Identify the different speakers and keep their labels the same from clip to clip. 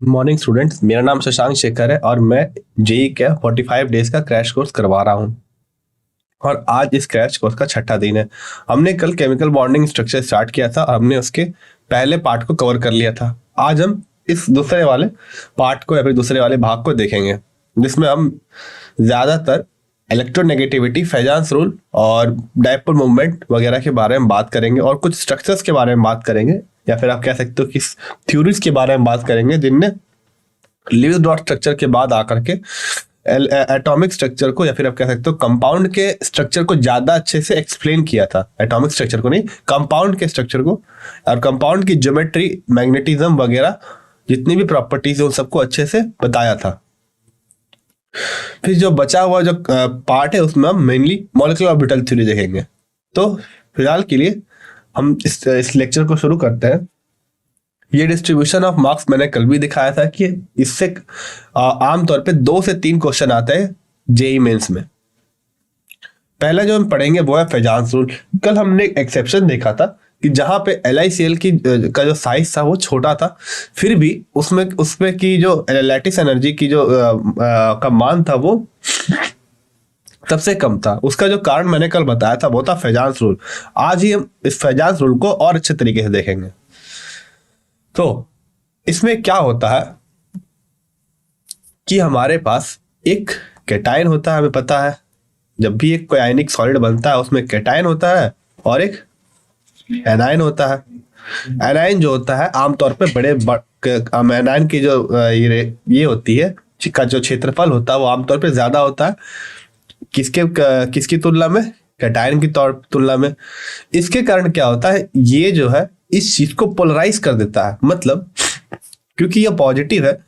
Speaker 1: Morning students, मेरा नाम शशांक शेखर है और मैं जेई का 45 डेज का क्रैश कोर्स करवा रहा हूँ। और आज इस क्रैश कोर्स का छठा दिन है। हमने कल केमिकल बॉन्डिंग स्ट्रक्चर स्टार्ट किया था और हमने उसके पहले पार्ट को कवर कर लिया था। आज हम इस दूसरे वाले पार्ट को या फिर दूसरे वाले भाग को देखेंगे, जिसमें हम ज्यादातर इलेक्ट्रोनेगेटिविटी, फेजांस रूल और डायपोल मूवमेंट वगैरह के बारे में बात करेंगे और कुछ स्ट्रक्चर्स के बारे में बात करेंगे, या फिर आप कह सकते हो कि थ्योरीज के बारे में बात करेंगे जिनने लिविस डॉट स्ट्रक्चर के बाद आकर के एटॉमिक स्ट्रक्चर को या फिर आप कह सकते हो कंपाउंड के स्ट्रक्चर को ज्यादा अच्छे से एक्सप्लेन किया था। एटॉमिक स्ट्रक्चर को नहीं, कंपाउंड के स्ट्रक्चर को और कंपाउंड की ज्योमेट्री, मैग्नेटिज्म वगैरह जितनी भी प्रॉपर्टीज है उन सबको अच्छे से बताया था। फिर जो बचा हुआ जो पार्ट है उसमें हम मेनली मॉलिक्यूलर ऑर्बिटल थ्योरी देखेंगे। तो फिलहाल के लिए हम इस लेक्चर को शुरू करते हैं। ये डिस्ट्रीब्यूशन ऑफ मार्क्स मैंने कल भी दिखाया था कि इससे आमतौर पे 2 से 3 क्वेश्चन आते हैं जेई मेंस में। पहला जो हम पढ़ेंगे वो है फेजांस रूल। कल हमने एक एक्सेप्शन देखा था कि जहां पे LICL की का जो साइज था वो छोटा था, फिर भी उसमें की जो लैटिस एनर्जी की जो का मान था वो सबसे कम था। उसका जो कारण मैंने कल बताया था वो था फेजांस रूल। आज ही हम इस फेजांस रूल को और अच्छे तरीके से देखेंगे। तो इसमें क्या होता है कि हमारे पास एक कैटायन होता है, हमें पता है जब भी एक कोई आयनिक सॉलिड बनता है उसमें कैटायन होता है और एक एनायन होता है। एनायन जो होता है आमतौर पे एनायन की जो ये होती है का जो क्षेत्रफल होता है वो आमतौर पे ज्यादा होता है किसकी तुलना में, कैटायन की तुलना में। इसके कारण क्या होता है, ये जो है इस चीज को पोलराइज कर देता है। मतलब क्योंकि ये पॉजिटिव है,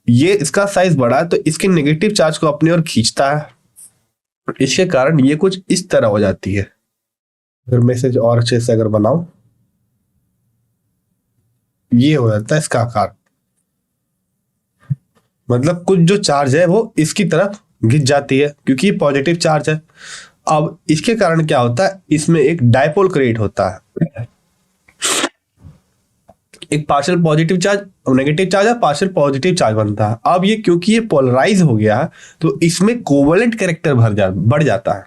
Speaker 1: ये इसका साइज बड़ा है तो इसके नेगेटिव चार्ज को अपनी ओर खींचता है। इसके कारण ये कुछ इस तरह हो जाती है। अगर मैसेज और अच्छे से अगर बनाऊं, ये हो जाता है इसका आकार। मतलब कुछ जो चार्ज है वो इसकी तरफ घिस जाती है क्योंकि ये पॉजिटिव चार्ज है। अब इसके कारण क्या होता है, इसमें एक डायपोल क्रिएट होता है। एक पार्शियल पॉजिटिव चार्ज और नेगेटिव चार्ज है, पार्शियल पॉजिटिव चार्ज बनता है। अब ये क्योंकि ये पोलराइज हो गया है तो इसमें कोवेलेंट कैरेक्टर बढ़ जाता है।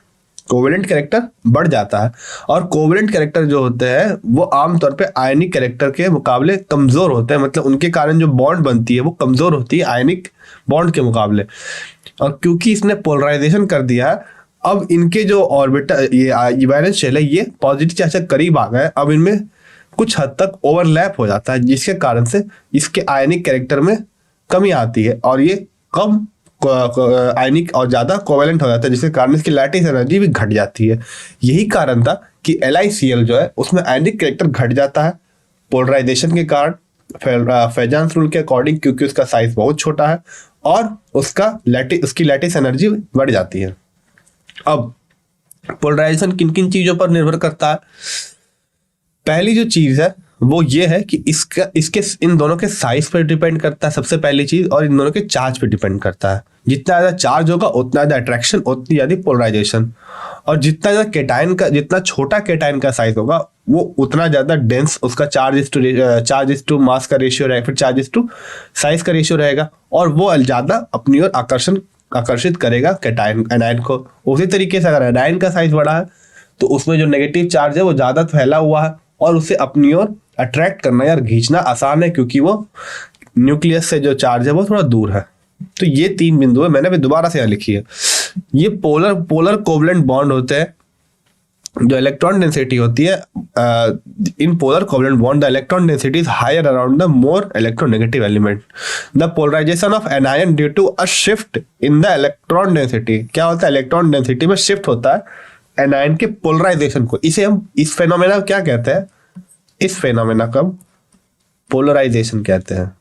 Speaker 1: कोवेलेंट कैरेक्टर बढ़ जाता है और कोवेलेंट कैरेक्टर जो होते हैं वो आमतौर पे आयनिक कैरेक्टर के मुकाबले कमजोर होते हैं। मतलब उनके कारण जो बॉन्ड बनती है वो कमजोर होती है आयनिक बॉन्ड के मुकाबले। और क्योंकि इसने पोलराइजेशन कर दिया है, अब इनके जो ऑर्बिटल ये वैलेंस शेल है ये पॉजिटिव चार्ज के करीब आ गए। अब इनमें कुछ हद तक ओवरलैप हो जाता है जिसके कारण से इसके आयनिक कैरेक्टर में कमी आती है और ये कम आयनिक और ज्यादा कोवेलेंट हो जाता है, जिसके कारण इसकी लैटिस एनर्जी भी घट जाती है। यही कारण था कि LICL जो है उसमें आयनिक कैरेक्टर घट जाता है पोलराइजेशन के कारण, फेजांस रूल के अकॉर्डिंग, क्योंकि उसका साइज बहुत छोटा है और उसकी लैटिस एनर्जी बढ़ जाती है। अब पोलराइजेशन किन किन चीजों पर निर्भर करता है। पहली जो चीज है वो ये है कि इसके इन दोनों के साइज पर डिपेंड करता है सबसे पहली चीज, और इन दोनों के चार्ज पे डिपेंड करता है। जितना ज्यादा चार्ज होगा उतना ज्यादा अट्रैक्शन, उतनी ज्यादा पोलराइजेशन। और जितना छोटा कैटायन का साइज होगा वो उतना ज्यादा डेंस उसका चार्ज टू मास का रेशियो रहेगा, फिर चार्ज टू साइज का रेशियो रहेगा और वो ज्यादा अपनी ओर आकर्षित करेगा कैटायन एनायन को। उसी तरीके से अगर एनायन का साइज बड़ा है तो उसमें जो नेगेटिव चार्ज है वो ज्यादा फैला हुआ है और उसे अपनी ओर अट्रैक्ट करना या खींचना आसान है क्योंकि वो न्यूक्लियस से जो चार्ज है वो थोड़ा दूर है। तो ये 3 बिंदु है, मैंने भी दोबारा से यहाँ लिखी है। ये पोलर कोवलेंट बॉन्ड होते हैं। जो इलेक्ट्रॉन डेंसिटी होती है in polar covalent bond, the electron density is higher around the more electronegative element. The polarization of anion due to a shift in the electron density. क्या होता है, electron density में shift होता है anion के polarisation को। इसे हम इस फेनोमेना क्या कहते हैं, इस फेनोमेना को पोलराइजेशन कहते हैं।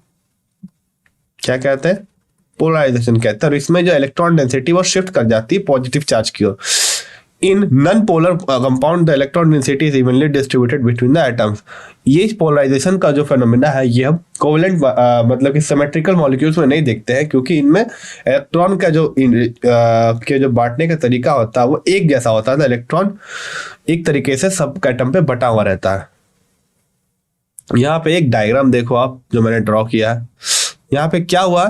Speaker 1: क्या कहते हैं, पोलराइजेशन कहते हैं। और इसमें जो इलेक्ट्रॉन डेंसिटी वो शिफ्ट कर जाती है पॉजिटिव चार्ज की ओर। In non polar compound the electron density is evenly distributed between the atoms. ये पोलराइजेशन का जो फेनोमेना है ये हम कोवेलेंट मतलब कि सिमेट्रिकल मॉलिक्यूल्स में नहीं देखते हैं क्योंकि इनमें इलेक्ट्रॉन का जो बांटने का तरीका होता है वो एक जैसा होता है। इलेक्ट्रॉन एक तरीके से सब एटम पे बटा हुआ रहता है। यहाँ पे एक डायग्राम देखो आप जो मैंने ड्रॉ किया है, यहाँ पे क्या हुआ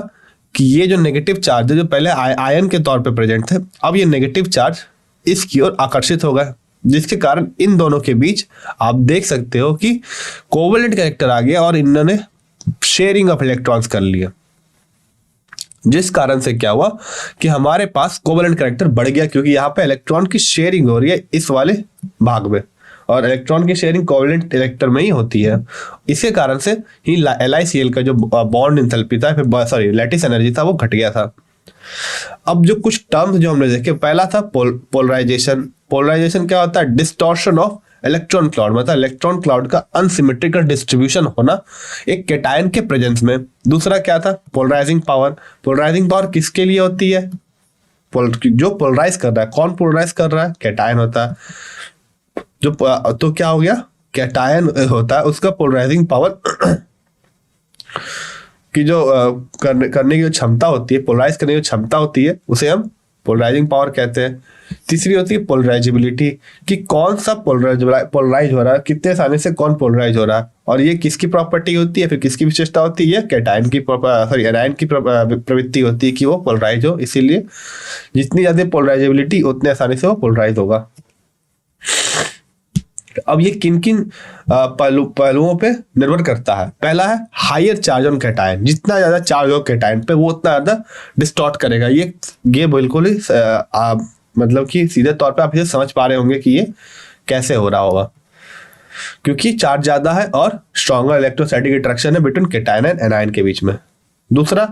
Speaker 1: कि ये जो नेगेटिव चार्ज है जो पहले आयन के तौर पे प्रेजेंट थे, अब ये नेगेटिव चार्ज इसकी ओर आकर्षित हो गए, जिसके कारण इन दोनों के बीच आप देख सकते हो कि कोवेलेंट कैरेक्टर आ गया और इन्होंने शेयरिंग ऑफ इलेक्ट्रॉन्स कर लिया, जिस कारण से क्या हुआ कि हमारे पास कोवेलेंट कैरेक्टर बढ़ गया, क्योंकि यहाँ पे इलेक्ट्रॉन की शेयरिंग हो रही है इस वाले भाग में, और इलेक्ट्रॉन की शेयरिंग कोवेलेंट कैरेक्टर में ही होती है। इसी कारण से ही LiCl का जो बॉन्ड इंथैल्पी था, फिर सॉरी लैटिस एनर्जी था, वो घट गया था। अब जो कुछ टर्म्स जो हमने देखे, पहला था पोलराइजेशन। पोलराइजेशन क्या होता है? डिस्टॉर्शन ऑफ इलेक्ट्रॉन क्लाउड, मतलब इलेक्ट्रॉन क्लाउड का अनसिमेट्रिकल डिस्ट्रीब्यूशन होना एक कैटायन के प्रेजेंस में। दूसरा क्या था? Polarising power. पोलराइजिंग पावर किसके लिए होती है? जो पोलराइज कर रहा है। कौन पोलराइज कर रहा है? कैटायन होता है। जो तो क्या हो गया? कैटायन होता है, उसका पोलराइजिंग पावर की जो करने की जो क्षमता होती है, पोलराइज करने की क्षमता होती है, उसे हम पोलराइजिंग पावर कहते हैं। तीसरी होती है पोलराइजेबिलिटी, कि कौन सा पोलराइज हो रहा है, कितने आसानी से कौन पोलराइज हो रहा है, और ये किसकी प्रॉपर्टी होती है, फिर किसकी विशेषता होती है? कैटायन की एनायन की प्रवृत्ति होती है कि वो पोलराइज हो, इसीलिए जितनी ज्यादा पोलराइजेबिलिटी उतने आसानी से वो पोलराइज होगा। अब ये किन किन पहलुओं पे निर्भर करता है? पहला है हायर चार्ज ऑन कैटायन। जितना ज्यादा चार्ज हो कैटायन पे, वो उतना ज्यादा डिस्टॉर्ट करेगा। ये बिल्कुल ही मतलब कि सीधे तौर पे आप इसे समझ पा रहे होंगे कि ये कैसे हो रहा होगा, क्योंकि चार्ज ज्यादा है और स्ट्रॉन्गर इलेक्ट्रोस्टैटिक अट्रैक्शन है बिटवीन कैटायन एंड एनायन के बीच में। दूसरा,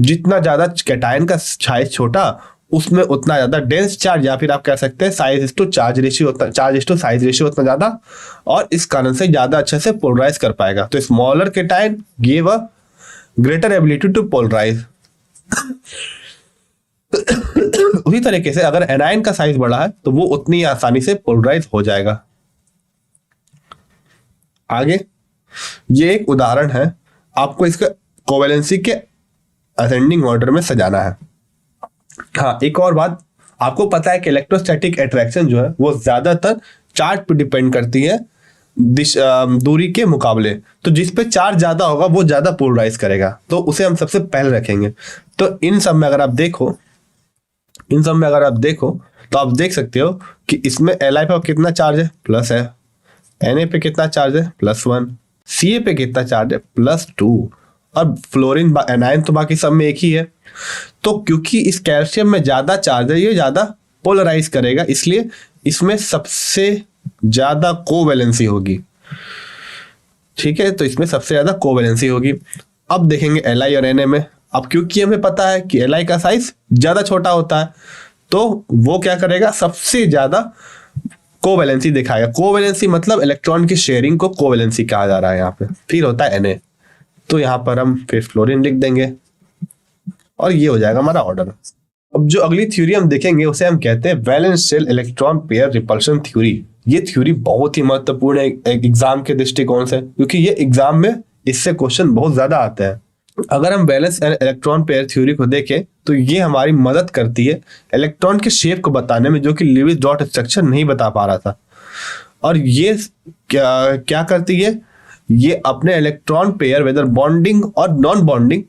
Speaker 1: जितना ज्यादा कैटायन का साइज छोटा, उसमें उतना ज्यादा डेंस चार्ज, या फिर आप कह सकते हैं size to charge ratio, charge to size ratio उतना ज्यादा, और इस कारण से ज्यादा अच्छे से पोलराइज कर पाएगा। तो smaller cation give a greater ability to polarize. उसी तरीके से अगर एनायन का साइज बड़ा है तो वो उतनी आसानी से पोलराइज हो जाएगा। आगे ये एक उदाहरण है, आपको इसका कोवेलेंसी के असेंडिंग ऑर्डर में सजाना है। हाँ, एक और बात, आपको पता है कि इलेक्ट्रोस्टैटिक अट्रैक्शन जो है वो ज्यादातर चार्ज पे डिपेंड करती है दूरी के मुकाबले। तो जिस पे चार्ज ज्यादा होगा वो ज्यादा पोलराइज करेगा, तो उसे हम सबसे पहले रखेंगे। तो इन सब में अगर आप देखो तो आप देख सकते हो कि इसमें Li पे कितना चार्ज है? प्लस है। Na पे कितना चार्ज है? +1। Ca पे कितना चार्ज है? +2। और फ्लोरीन एनायन तो बाकी सब में एक ही है। तो क्योंकि इस कैल्शियम में ज्यादा चार्ज है, ये ज्यादा पोलराइज करेगा, इसलिए इसमें सबसे ज्यादा कोवैलेंसी होगी। ठीक है, तो इसमें सबसे ज्यादा कोवैलेंसी होगी। अब देखेंगे Li और Na में। अब क्योंकि हमें पता है कि Li का साइज ज्यादा छोटा होता है, तो वो क्या करेगा? सबसे ज्यादा कोवैलेंसी दिखाएगा। कोवैलेंसी मतलब इलेक्ट्रॉन की शेयरिंग को कोवैलेंसी कहा जा रहा है यहाँ पे। फिर होता है Na, तो यहाँ पर हम फिर फ्लोरीन लिख देंगे और ये हो जाएगा हमारा ऑर्डर। अब जो अगली थ्योरी हम देखेंगे उसे हम कहते हैं valence shell electron pair repulsion theory. ये थ्योरी बहुत ही महत्वपूर्ण है एग्जाम के दृष्टिकोण से, क्योंकि ये एग्जाम में इससे क्वेश्चन बहुत ज्यादा आते हैं। अगर हम वैलेंस इलेक्ट्रॉन पेयर थ्योरी को देखें तो ये हमारी मदद करती है इलेक्ट्रॉन के शेप को बताने में, जो कि लीविस डॉट स्ट्रक्चर नहीं बता पा रहा था। और ये क्या करती है? ये अपने इलेक्ट्रॉन पेयर वेदर बॉन्डिंग और नॉन बॉन्डिंग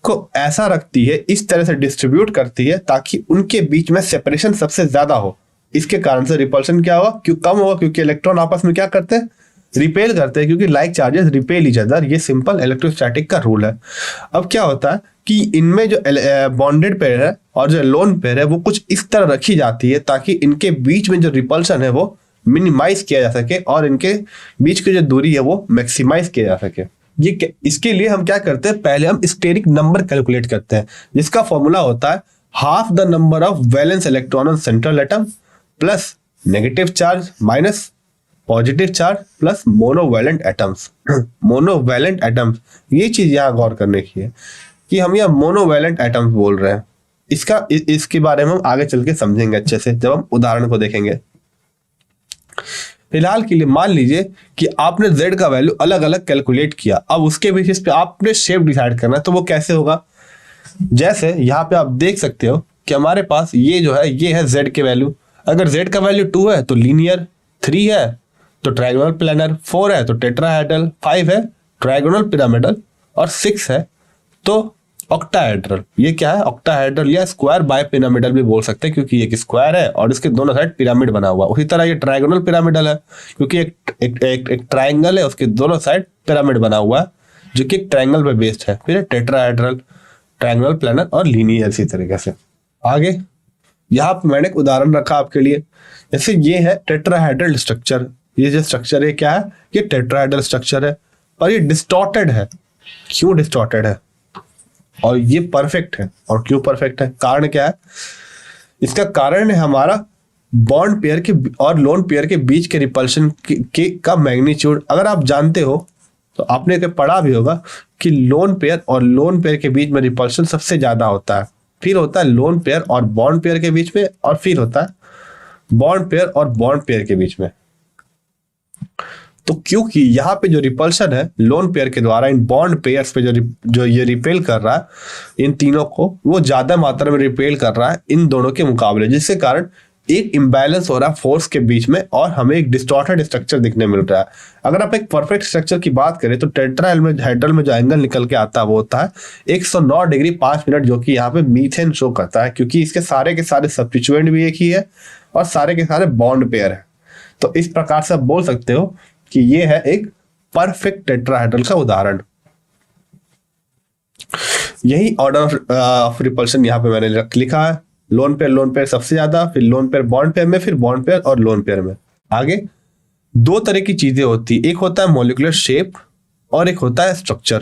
Speaker 1: को ऐसा रखती है, इस तरह से डिस्ट्रीब्यूट करती है ताकि उनके बीच में सेपरेशन सबसे ज्यादा हो। इसके कारण से रिपल्शन क्या होगा? क्यों कम होगा? क्योंकि इलेक्ट्रॉन आपस में क्या करते हैं? रिपेल करते हैं, क्योंकि like charges repel each other. ये सिंपल इलेक्ट्रोस्टैटिक का रूल है। अब क्या होता है कि इनमें जो बॉन्डेड पेयर है और जो लोन पेयर है वो कुछ इस तरह रखी जाती है ताकि इनके बीच में जो रिपल्शन है वो मिनिमाइज किया जा सके और इनके बीच की जो दूरी है वो मैक्सिमाइज किया जा सके। इसके लिए हम क्या करते हैं? पहले हम स्टेरिक नंबर कैलकुलेट करते हैं, जिसका फॉर्मूला होता है half the number of valence electron on central atom plus negative charge minus positive charge plus monovalent atoms. Monovalent atoms, ये चीज यहां गौर करने की है कि हम यहां मोनोवैलेंट एटम्स बोल रहे हैं। इसके बारे में हम आगे चल के समझेंगे अच्छे से जब हम उदाहरण को देखेंगे। फिलहाल के लिए मान लीजिए कि आपने Z का वैल्यू अलग अलग कैलकुलेट किया। अब उसके बेसिस पे आपने शेप डिसाइड करना है, तो वो कैसे होगा? जैसे यहाँ पे आप देख सकते हो कि हमारे पास ये जो है ये है Z के वैल्यू। अगर Z का वैल्यू 2 है तो लीनियर, 3 है तो ट्रायगोनल प्लैनर, 4 है तो टेट्राहेड्रल, 5 है ट्रायगोनल पिरामिडल और 6 है तो ऑक्टाहेड्रल, ये क्या है? ऑक्टाहेड्रल या स्क्वायर बाय पिरामिडल भी बोल सकते हैं, क्योंकि ये एक स्क्वायर है और इसके दोनों साइड पिरामिड बना हुआ। उसी तरह ये ट्रायगोनल पिरामिडल है, क्योंकि एक ट्रायंगल है, उसके दोनों साइड पिरामिड बना हुआ है, जो कि एक ट्रायंगल पे बेस्ड है। फिर टेट्राहेड्रल, ट्रायंगल, प्लैनर और लीनियर। इसी तरीके से आगे यहाँ पे मैंने एक उदाहरण रखा आपके लिए। जैसे ये है टेट्राहेड्रल स्ट्रक्चर। ये जो स्ट्रक्चर है क्या है? ये टेट्राहेड्रल स्ट्रक्चर है, पर ये डिस्टॉर्टेड है। क्यों डिस्टॉर्टेड है? और ये परफेक्ट है। और क्यों परफेक्ट है? कारण क्या है इसका? कारण है हमारा बॉन्ड पेयर के और लोन पेयर के बीच के रिपल्शन का मैग्नीट्यूड। अगर आप जानते हो तो आपने पढ़ा भी होगा कि लोन पेयर और लोन पेयर के बीच में रिपल्शन सबसे ज्यादा होता है, फिर होता है लोन पेयर और बॉन्ड पेयर के बीच में, और फिर होता है बॉन्ड पेयर और बॉन्ड पेयर के बीच में। तो क्योंकि यहाँ पे जो रिपल्शन है लोन पेयर के द्वारा इन बॉन्ड पेयर्स पे जो ये रिपेल कर रहा है इन तीनों को, वो ज्यादा मात्रा में रिपेल कर रहा है इन दोनों के मुकाबले, जिसके कारण एक इम्बैलेंस हो रहा है फोर्स के बीच में और हमें एक डिस्टॉर्टेड स्ट्रक्चर दिखने मिल रहा है। अगर आप एक परफेक्ट स्ट्रक्चर की बात करें तो टेट्राहेड्रल में जो एंगल निकल के आता है वो होता है 109 डिग्री 5 मिनट, जो कि यहाँ पे मीथेन शो करता है, क्योंकि इसके सारे के सारे सब्स्टिट्यूएंट भी एक ही है और सारे के सारे बॉन्ड पेयर है। तो इस प्रकार से आप बोल सकते हो कि ये है एक परफेक्ट टेट्राहेड्रल का उदाहरण। यही ऑर्डर ऑफ रिपल्शन यहाँ पे मैंने लिखा है। लोन पेयर सबसे ज्यादा, फिर लोन पेयर बॉन्ड पेयर में, फिर बॉन्ड पेयर और लोन पेयर में। आगे दो तरह की चीजें होती है, एक होता है मॉलिक्यूलर शेप और एक होता है स्ट्रक्चर।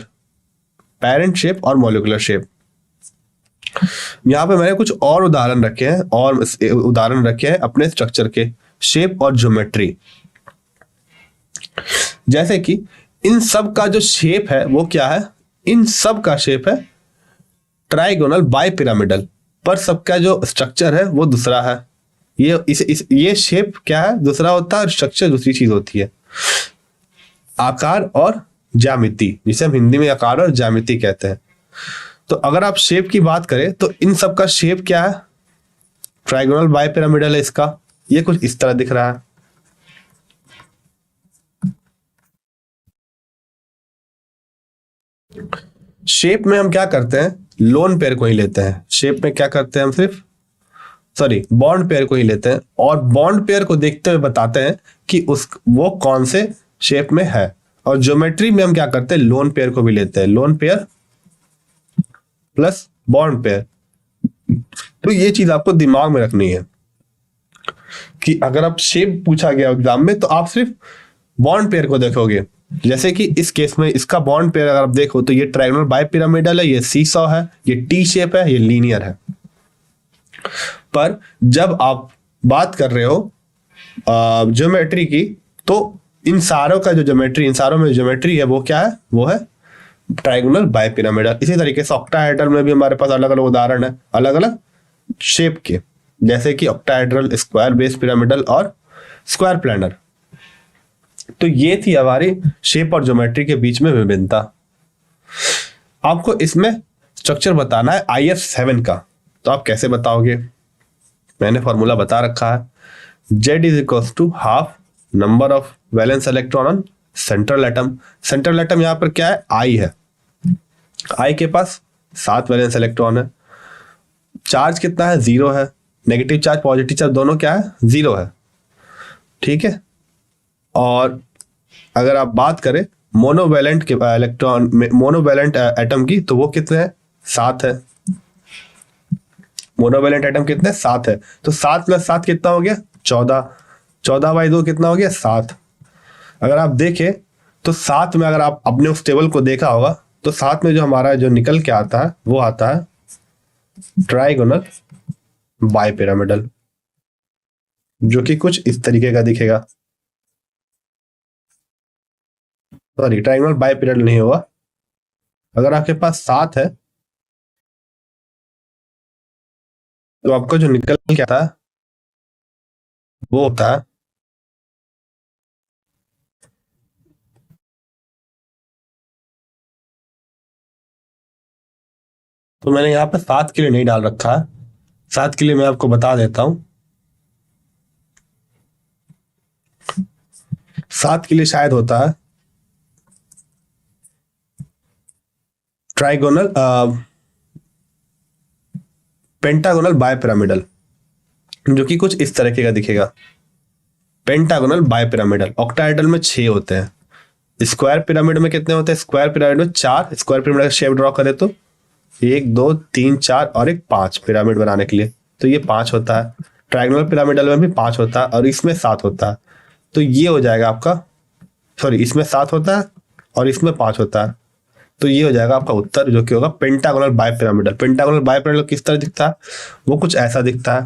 Speaker 1: पेरेंट शेप और मॉलिक्यूलर शेप। यहाँ पे मैंने कुछ और उदाहरण रखे हैं अपने स्ट्रक्चर के, शेप और ज्योमेट्री। जैसे कि इन सब का जो शेप है वो क्या है? इन सब का शेप है ट्राइगोनल बाय पिरामिडल, पर सबका जो स्ट्रक्चर है वो दूसरा है। ये शेप क्या है? दूसरा होता है, और स्ट्रक्चर दूसरी चीज होती है। आकार और ज्यामिति, जिसे हम हिंदी में आकार और ज्यामिति कहते हैं। तो अगर आप शेप की बात करें तो इन सब का शेप क्या है? ट्राइगोनल बाय पिरामिडल है इसका। ये कुछ इस तरह दिख रहा है। शेप में हम क्या करते हैं? लोन पेयर को ही लेते हैं। शेप में क्या करते हैं हम? बॉन्ड पेयर को ही लेते हैं, और बॉन्ड पेयर को देखते हुए बताते हैं कि वो कौन से शेप में है। और ज्योमेट्री में हम क्या करते हैं? लोन पेयर को भी लेते हैं। Lone pair plus bond pair. तो ये चीज आपको दिमाग में रखनी है कि अगर आप शेप पूछा गया एग्जाम में तो आप सिर्फ बॉन्ड पेयर को देखोगे। जैसे कि इस केस में इसका बॉन्ड पेयर अगर आप देखो तो ये ट्रायंगुलर बाय पिरामिडल है, ये सीसॉ है, ये टी शेप है, ये लीनियर है। पर जब आप बात कर रहे हो ज्योमेट्री की, तो इन सारों में ज्योमेट्री है वो क्या है? वो है ट्रायंगुलर बाय पिरामिडल। इसी तरीके से ऑक्टाहेड्रल में भी हमारे पास अलग अलग उदाहरण है, अलग अलग शेप के, जैसे कि ऑक्टाहेड्रल, स्क्वायर बेस पिरामिडल और स्क्वायर प्लैनर। तो ये थी हमारी शेप और ज्योमेट्री के बीच में विभिन्नता। आपको इसमें स्ट्रक्चर बताना है IF7 का, तो आप कैसे बताओगे? मैंने फॉर्मूला बता रखा है। Z is equal to half number of valence electron on central atom. Central atom यहाँ पर क्या है? I है। I के पास 7 वैलेंस इलेक्ट्रॉन है। चार्ज कितना है? 0 है। नेगेटिव चार्ज पॉजिटिव चार्ज दोनों क्या है? 0 है। ठीक है। और अगर आप बात करें मोनोवैलेंट के मोनोवैलेंट एटम की, तो वो कितने हैं? 7 है। मोनोवैलेंट एटम कितने? 7 है। तो 7 + 7 कितना हो गया? 14। 14/2 कितना हो गया? 7। अगर आप देखें तो 7 में अगर आप अपने उस टेबल को देखा होगा तो 7 में जो हमारा जो निकल के आता है वो आता है ट्राइगोनल बाय पिरामिडल, जो कि कुछ इस तरीके का दिखेगा। सॉरी, ट्राइगोनल बाय पिरामिडल नहीं होगा। अगर आपके पास 7 है तो आपको जो निकल के आता है वो होता है तो मैंने यहाँ पे 7 के लिए नहीं डाल रखा है। 7 के लिए मैं आपको बता देता हूं। 7 के लिए शायद होता है ट्राइगोनल पेंटागोनल बायपिरामिडल, जो कि कुछ इस तरीके का दिखेगा। पेंटागोनल बायपिरामिडल, ऑक्टाहेड्रल में 6 होते हैं। स्क्वायर पिरामिड में कितने होते हैं? स्क्वायर पिरामिड में 4। स्क्वायर पिरामिड का शेप ड्रॉ करें तो 1 2 3 4 और एक 5 पिरामिड बनाने के लिए, तो ये 5 होता है। ट्रायंगुलर पिरामिडल में भी 5 होता है और इसमें 7 होता है। तो ये हो जाएगा आपका, सॉरी इसमें 7 होता है और इसमें 5 होता है। तो ये हो जाएगा आपका उत्तर, जो कि होगा पेंटागोनल बायपिरामिडल। पेंटागोनल बायपिरामिडल किस तरह दिखता है? वो कुछ ऐसा दिखता है।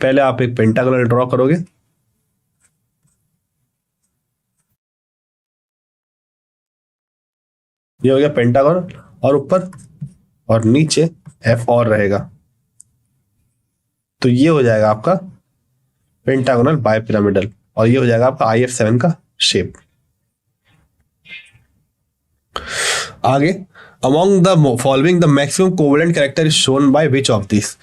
Speaker 1: पहले आप एक पेंटागोनल ड्रॉ करोगे, ये हो गया पेंटागोनल, और ऊपर और नीचे एफ और रहेगा, तो ये हो जाएगा आपका पेंटागोनल बायपिरामिडल, और ये हो जाएगा आपका IF7 का शेप। आगे, among the following the maximum covalent character is shown by which of this.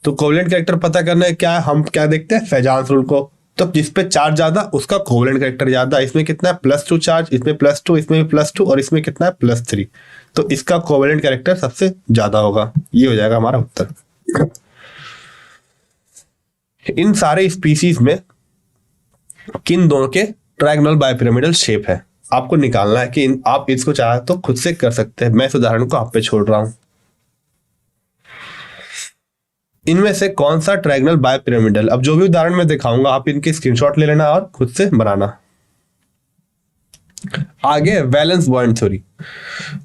Speaker 1: तो कोवेलेंट कैरेक्टर पता करना है क्या, हम क्या देखते हैं? फेजांस रूल को। तो जिस पे चार्ज ज्यादा उसका कोवेलेंट कैरेक्टर ज्यादा। इसमें कितना है? +2 चार्ज, इसमें +2, इसमें भी +2 और इसमें कितना है? +3। तो इसका कोवेलेंट कैरेक्टर सबसे ज्यादा होगा। ये हो जाएगा हमारा उत्तर। इन सारे स्पीसीज में किन दोनों के ट्रायंगुलर बायपिरामिडल शेप है, आपको निकालना है। कि आप इसको चाहे तो खुद से कर सकते हैं, मैं इस उदाहरण को आप पे छोड़ रहा हूं। इनमें से कौन सा ट्रायंगुलर बायपिरामिडल, अब जो भी उदाहरण मैं दिखाऊंगा आप इनके स्क्रीनशॉट ले लेना और खुद से बनाना। आगे, वैलेंस बॉन्ड थ्योरी।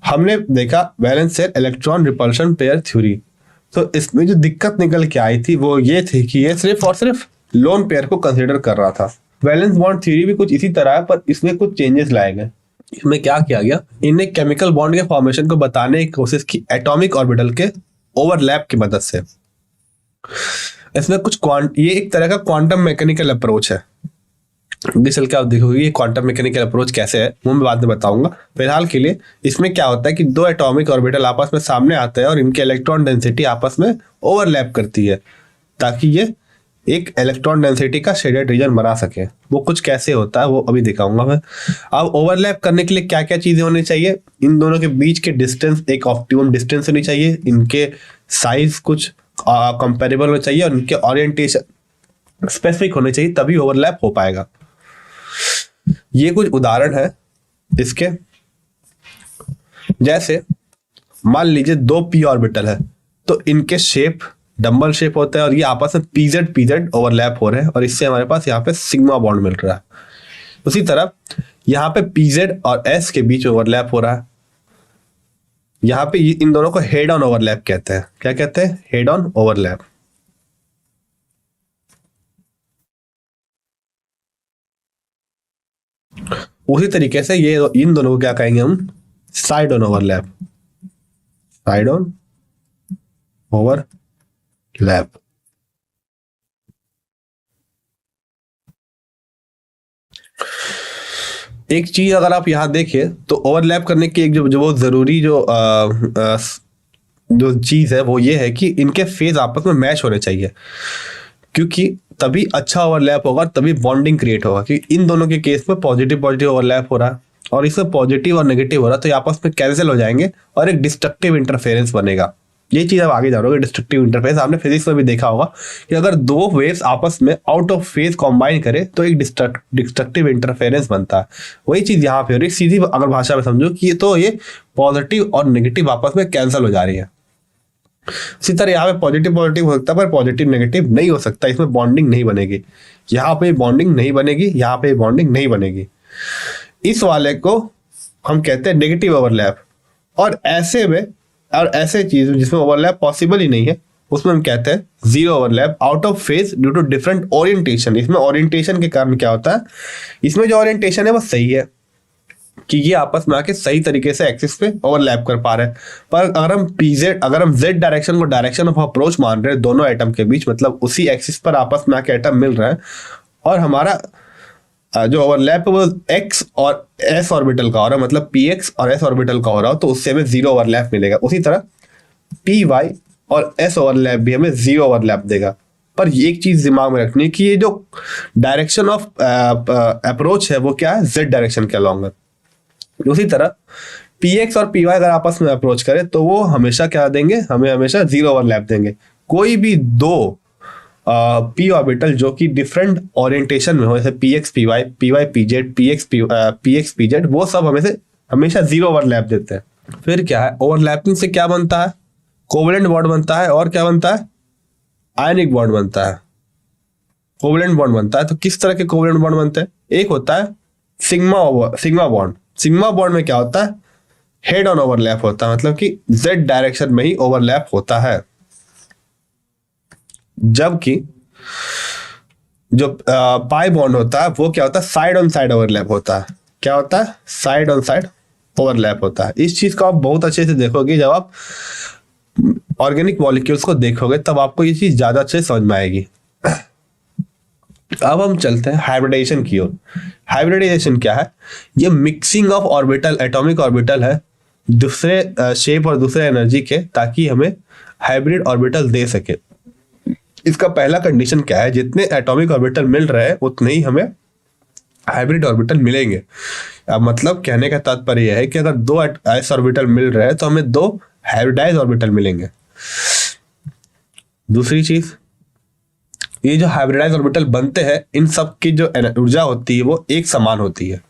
Speaker 1: हमने देखा valence shell electron repulsion pair theory. तो इसमें जो दिक्कत निकल के आई थी वो ये थी कि ये सिर्फ और सिर्फ लोन पेयर को कंसीडर कर रहा था। वैलेंस बॉन्ड थ्योरी भी कुछ इसी तरह है, पर इसमें कुछ चेंजेस लाए गए। इसमें क्या किया गया, इनने केमिकल बॉन्ड के फॉर्मेशन को बताने की कोशिश की एटॉमिक ऑर्बिटल के ओवरलैप की मदद से। इसमें कुछ ये एक तरह का क्वांटम मैकेनिकल अप्रोच है। चल के आप देखोगे ये क्वांटम मैकेनिकल अप्रोच कैसे है वो मैं बाद में बताऊंगा। फिलहाल के लिए इसमें क्या होता है कि 2 एटॉमिक ऑर्बिटल आपस में सामने आते हैं और इनके इलेक्ट्रॉन डेंसिटी आपस में ओवरलैप करती है, ताकि ये एक इलेक्ट्रॉन डेंसिटी का शेडेड रीजन बना सके। वो कुछ कैसे होता है वो अभी दिखाऊंगा मैं। अब ओवरलैप करने के लिए क्या क्या चीजें होनी चाहिए? इन दोनों के बीच के डिस्टेंस एक ऑप्टिमम डिस्टेंस होनी चाहिए, इनके साइज कुछ कंपेरेबल होना चाहिए और इनके ओरिएंटेशन स्पेसिफिक होने चाहिए, तभी ओवरलैप हो पाएगा। ये कुछ उदाहरण है इसके। जैसे मान लीजिए 2 p ऑर्बिटल है, तो इनके शेप डंबल शेप होता है और ये आपस में pz ओवरलैप हो रहे हैं और इससे हमारे पास यहाँ पे सिग्मा बॉन्ड मिल रहा है। उसी तरह यहाँ पे pz और s के बीच ओवरलैप हो रहा है। यहाँ पे इन दोनों को हेड ऑन ओवरलैप कहते हैं। क्या कहते हैं? Head on overlap. उसी तरीके से ये इन दोनों को क्या कहेंगे हम? Side on overlap. Side on overlap. एक चीज अगर आप यहां देखें तो ओवरलैप करने की एक जो बहुत जरूरी जो चीज है वो ये है कि इनके फेज आपस में मैच होने चाहिए, क्योंकि तभी अच्छा ओवरलैप होगा, तभी बॉन्डिंग क्रिएट होगा। कि इन दोनों के केस में पॉजिटिव ओवरलैप हो रहा है और इसमें पॉजिटिव और नेगेटिव हो रहा है, तो ये आपस में कैंसिल हो जाएंगे और एक डिस्ट्रक्टिव इंटरफेरेंस बनेगा। ये चीज आप आगे जानोगे। डिस्ट्रक्टिव इंटरफेरेंस आपने फिजिक्स में भी देखा होगा कि अगर 2 वेव्स आपस में आउट ऑफ फेज कॉम्बाइन करे तो एक डिस्ट्रक्टिव इंटरफेरेंस बनता है। वही चीज यहाँ पे हो रही। सीधी अगर भाषा में समझो कि ये पॉजिटिव और नेगेटिव आपस में कैंसिल हो जा रही है। इसी तरह यहाँ पे पॉजिटिव हो सकता है पर पॉजिटिव नेगेटिव नहीं हो सकता, इसमें बॉन्डिंग नहीं बनेगी। यहाँ पे बॉन्डिंग नहीं बनेगी, यहाँ पे बॉन्डिंग नहीं बनेगी। इस वाले को हम कहते हैं नेगेटिव ओवरलैप। और ऐसे चीज जिसमें ओवरलैप पॉसिबल ही नहीं है उसमें हम कहते हैं zero overlap, out of phase due to different orientation. इसमें ओरिएंटेशन के कारण क्या होता है, इसमें जो ओरिएंटेशन है वो सही है कि ये आपस में आके सही तरीके से एक्सिस पे ओवरलैप कर पा रहे हैं। पर अगर हम जेड डायरेक्शन को डायरेक्शन ऑफ अप्रोच मान रहे हैं दोनों एटम के बीच, मतलब उसी एक्सिस पर आपस में आके एटम मिल रहा है और हमारा जो ओवरलैप है वो एक्स और एस ऑर्बिटल का हो रहा है, मतलब पी एक्स और एस ऑर्बिटल का हो रहा हो, तो उससे हमें जीरो ओवरलैप मिलेगा। उसी तरह पी वाई और एस ओवरलैप भी हमें जीरो ओवरलैप देगा। पर एक चीज दिमाग में रखनी है कि ये जो डायरेक्शन ऑफ अप्रोच है वो क्या है, जेड डायरेक्शन के अलॉन्ग है। उसी तरह px और py अगर आपस में अप्रोच करें तो वो हमेशा क्या देंगे, हमें हमेशा जीरो ओवरलैप देंगे। कोई भी दो p ऑर्बिटल जो कि डिफरेंट ओरिएंटेशन में हो, जैसे px py py pz px pz, वो सब हमेशा जीरो ओवरलैप देते हैं। फिर क्या है, ओवरलैपिंग से क्या बनता है, कोवेलेंट बॉन्ड बनता है, और क्या बनता है, आयनिक बॉन्ड बनता है, कोवेलेंट बॉन्ड बनता है। तो किस तरह के कोवेलेंट बॉन्ड बनते हैं, एक होता है सिग्मा बॉन्ड। सिग्मा बॉन्ड में क्या होता है, हेड ऑन ओवरलैप होता है, मतलब कि जेड डायरेक्शन में ही ओवरलैप होता है। जबकि जो पाई बॉन्ड होता है वो क्या होता है, साइड ऑन साइड ओवरलैप होता है। क्या होता है, साइड ऑन साइड ओवरलैप होता है। इस चीज को आप बहुत अच्छे से देखोगे, जब आप ऑर्गेनिक मॉलिक्यूल्स को देखोगे तब आपको ये चीज ज्यादा अच्छे से समझ में आएगी। अब हम चलते हैं हाइब्रिडाइजेशन की ओर। हाइब्रिडाइजेशन क्या है, ये mixing of orbital, atomic orbital है दूसरे शेप और दूसरे एनर्जी के, ताकि हमें हाइब्रिड ऑर्बिटल दे सके। इसका पहला कंडीशन क्या है, जितने एटॉमिक ऑर्बिटल मिल रहे हैं उतने ही हमें हाइब्रिड ऑर्बिटल मिलेंगे। अब मतलब कहने का तात्पर्य यह है कि अगर दो एस ऑर्बिटल मिल रहे हैं तो हमें दो हाइब्रिडाइज ऑर्बिटल मिलेंगे। दूसरी चीज, ये जो हाइब्रिडाइज ऑर्बिटल बनते हैं इन सब की जो ऊर्जा होती है वो एक समान होती है।